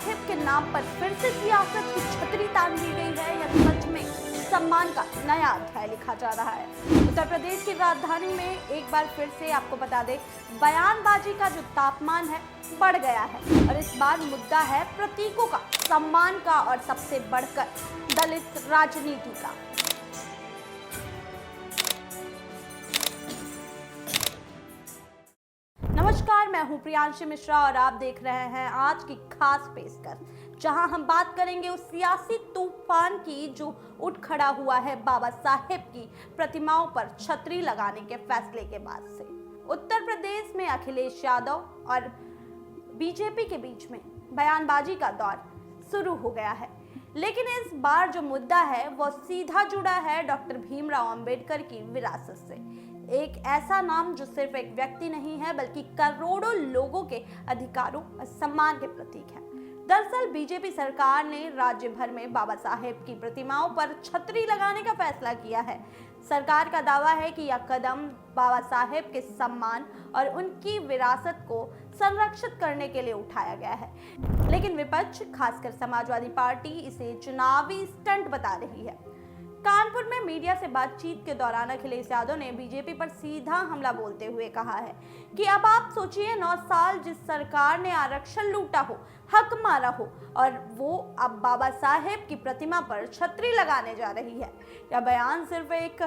साहिब के नाम पर फिर से सियासत की छतरी तान दी गई है या सच में सम्मान का नया अध्याय लिखा जा रहा है। उत्तर प्रदेश की राजधानी में एक बार फिर से आपको बता दें, बयानबाजी का जो तापमान है बढ़ गया है और इस बार मुद्दा है प्रतीकों का, सम्मान का और सबसे बढ़कर दलित राजनीति का। नमस्कार, मैं हूं प्रियांशी मिश्रा और आप देख रहे हैं आज की खास पेशकश, जहां हम बात करेंगे उस सियासी तूफान की जो उठ खड़ा हुआ है बाबा साहेब की प्रतिमाओं पर छतरी लगाने के फैसले के बाद से। उत्तर प्रदेश में अखिलेश यादव और बीजेपी के बीच में बयानबाजी का दौर शुरू हो गया है, लेकिन इस बार जो मुद्दा है वो सीधा जुड़ा है डॉक्टर भीमराव अंबेडकर की विरासत से। एक ऐसा नाम जो सिर्फ एक व्यक्ति नहीं है बल्कि करोड़ों लोगों के अधिकारों और सम्मान के प्रतीक है। दरअसल बीजेपी सरकार ने राज्य भर में बाबा साहेब की प्रतिमाओं पर छतरी लगाने का फैसला किया है। सरकार का दावा है कि यह कदम बाबा साहेब के सम्मान और उनकी विरासत को संरक्षित करने के लिए उठाया गया है, लेकिन विपक्ष खासकर समाजवादी पार्टी इसे चुनावी स्टंट बता रही है। कानपुर में मीडिया से बातचीत के दौरान अखिलेश यादव ने बीजेपी पर सीधा हमला बोलते हुए कहा है कि अब आप सोचिए, 9 साल जिस सरकार ने आरक्षण लूटा हो, हक मारा हो, और वो अब बाबा साहेब की प्रतिमा पर छतरी लगाने जा रही है। यह बयान सिर्फ एक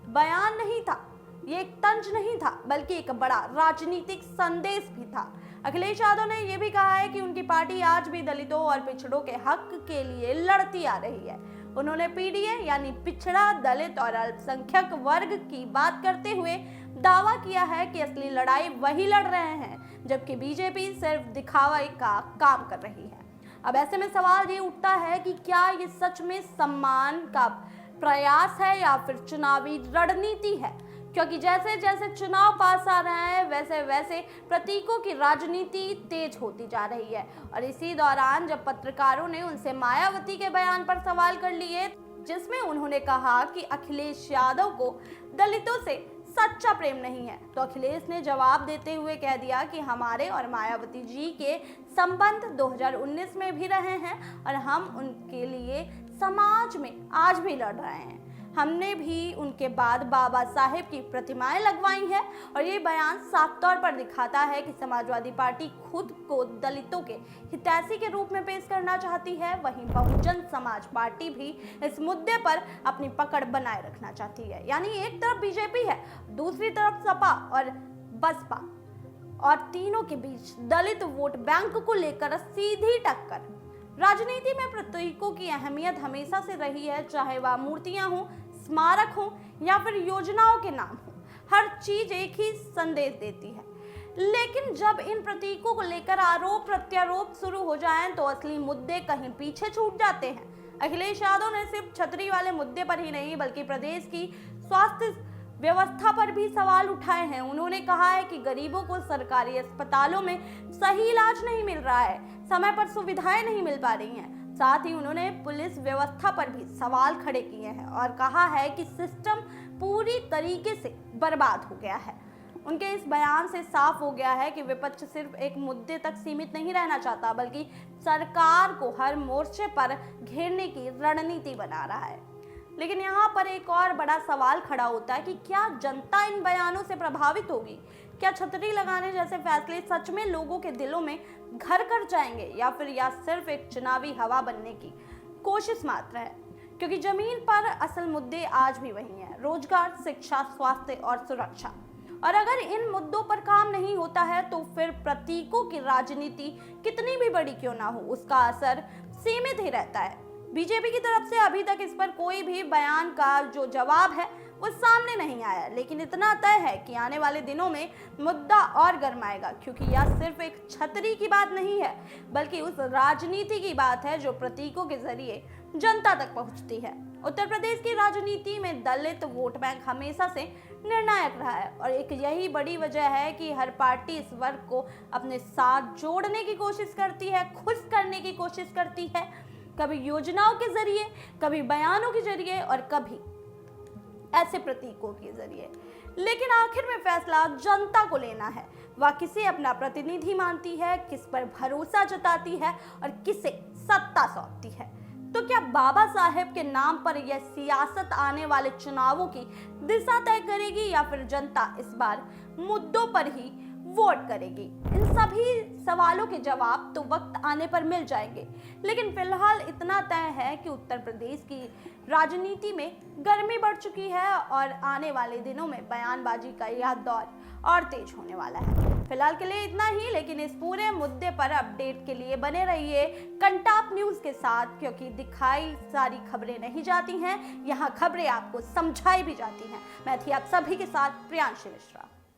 बयान नहीं था, ये एक तंज नहीं था, बल्कि एक बड़ा राजनीतिक संदेश भी था। अखिलेश यादव ने यह भी कहा है कि उनकी पार्टी आज भी दलितों और पिछड़ों के हक के लिए लड़ती आ रही है। उन्होंने पीडीए यानी पिछड़ा, दलित और अल्पसंख्यक वर्ग की बात करते हुए दावा किया है कि असली लड़ाई वही लड़ रहे हैं, जबकि बीजेपी सिर्फ दिखावे का काम कर रही है। अब ऐसे में सवाल ये उठता है कि क्या ये सच में सम्मान का प्रयास है या फिर चुनावी रणनीति है, क्योंकि जैसे जैसे चुनाव पास आ रहे हैं वैसे वैसे प्रतीकों की राजनीति तेज होती जा रही है। और इसी दौरान जब पत्रकारों ने उनसे मायावती के बयान पर सवाल कर लिए, जिसमें उन्होंने कहा कि अखिलेश यादव को दलितों से सच्चा प्रेम नहीं है, तो अखिलेश ने जवाब देते हुए कह दिया कि हमारे और मायावती जी के संबंध 2019 में भी रहे हैं और हम उनके लिए समाज में आज भी लड़ रहे हैं। हमने भी उनके बाद बाबा साहेब की प्रतिमाएं लगवाई हैं और ये बयान साफ तौर पर दिखाता है कि समाजवादी पार्टी खुद को दलितों के हितैषी के रूप में पेश करना चाहती है। वहीं बहुजन समाज पार्टी भी इस मुद्दे पर अपनी पकड़ बनाए रखना चाहती है। यानी एक तरफ बीजेपी है, दूसरी तरफ सपा और बसपा, और तीनों के बीच दलित वोट बैंक को लेकर सीधी टक्कर। राजनीति में प्रतीकों की अहमियत हमेशा से रही है, चाहे वह मूर्तियां हों, स्मारक हो या फिर योजनाओं के नाम हो, हर चीज एक ही संदेश देती है। लेकिन जब इन प्रतीकों को लेकर आरोप प्रत्यारोप शुरू हो जाएं तो असली मुद्दे कहीं पीछे छूट जाते हैं। अखिलेश यादव ने सिर्फ छतरी वाले मुद्दे पर ही नहीं बल्कि प्रदेश की स्वास्थ्य व्यवस्था पर भी सवाल उठाए हैं। उन्होंने कहा है कि गरीबों को सरकारी अस्पतालों में सही इलाज नहीं मिल रहा है, समय पर सुविधाएं नहीं मिल पा रही हैं। साथ ही उन्होंने पुलिस व्यवस्था पर भी सवाल खड़े किए हैं और कहा है कि सिस्टम पूरी तरीके से बर्बाद हो गया है। उनके इस बयान से साफ हो गया है कि विपक्ष सिर्फ एक मुद्दे तक सीमित नहीं रहना चाहता, बल्कि सरकार को हर मोर्चे पर घेरने की रणनीति बना रहा है। लेकिन यहाँ पर एक और बड़ा सवाल खड़ा होता है कि क्या जनता इन बयानों से प्रभावित होगी? क्या छतरी लगाने जैसे फैसले सच में लोगों के दिलों में घर कर जाएंगे या फिर यह सिर्फ एक चुनावी हवा बनने की कोशिश मात्र है? क्योंकि जमीन पर असल मुद्दे आज भी वही हैं, रोजगार, शिक्षा, स्वास्थ्य और सुरक्षा। और अगर इन मुद्दों पर काम नहीं होता है तो फिर प्रतीकों की राजनीति कितनी भी बड़ी क्यों ना हो, उसका असर सीमित ही रहता है। बीजेपी की तरफ से अभी तक इस पर कोई भी बयान का जो जवाब है वो सामने नहीं आया, लेकिन इतना तय है कि आने वाले दिनों में मुद्दा और गर्माएगा, क्योंकि यह सिर्फ एक छतरी की बात नहीं है बल्कि उस राजनीति की बात है जो प्रतीकों के जरिए जनता तक पहुंचती है। उत्तर प्रदेश की राजनीति में दलित वोट बैंक हमेशा से निर्णायक रहा है और एक यही बड़ी वजह है कि हर पार्टी इस वर्ग को अपने साथ जोड़ने की कोशिश करती है, खुश करने की कोशिश करती है, कभी योजनाओं के जरिए, कभी बयानों के जरिए और कभी ऐसे प्रतीकों के जरिए। लेकिन आखिर में फैसला जनता को लेना है। वह किसे अपना प्रतिनिधि मानती है, किस पर भरोसा जताती है और किसे सत्ता सौंपती है। तो क्या बाबा साहेब के नाम पर यह सियासत आने वाले चुनावों की दिशा तय करेगी या फिर जनता इस बार मुद्दों पर ही वोट करेगी? इन सभी सवालों के जवाब तो वक्त आने पर मिल जाएंगे, लेकिन फिलहाल इतना तय है कि उत्तर प्रदेश की राजनीति में गर्मी बढ़ चुकी है और आने वाले दिनों में बयानबाजी का यह दौर और तेज होने वाला है। फिलहाल के लिए इतना ही, लेकिन इस पूरे मुद्दे पर अपडेट के लिए बने रहिए कंटाप न्यूज के साथ, क्योंकि दिखाई सारी खबरें नहीं जाती हैं, यहाँ खबरें आपको समझाई भी जाती हैं। मैं थी आप सभी के साथ प्रियांशी मिश्रा।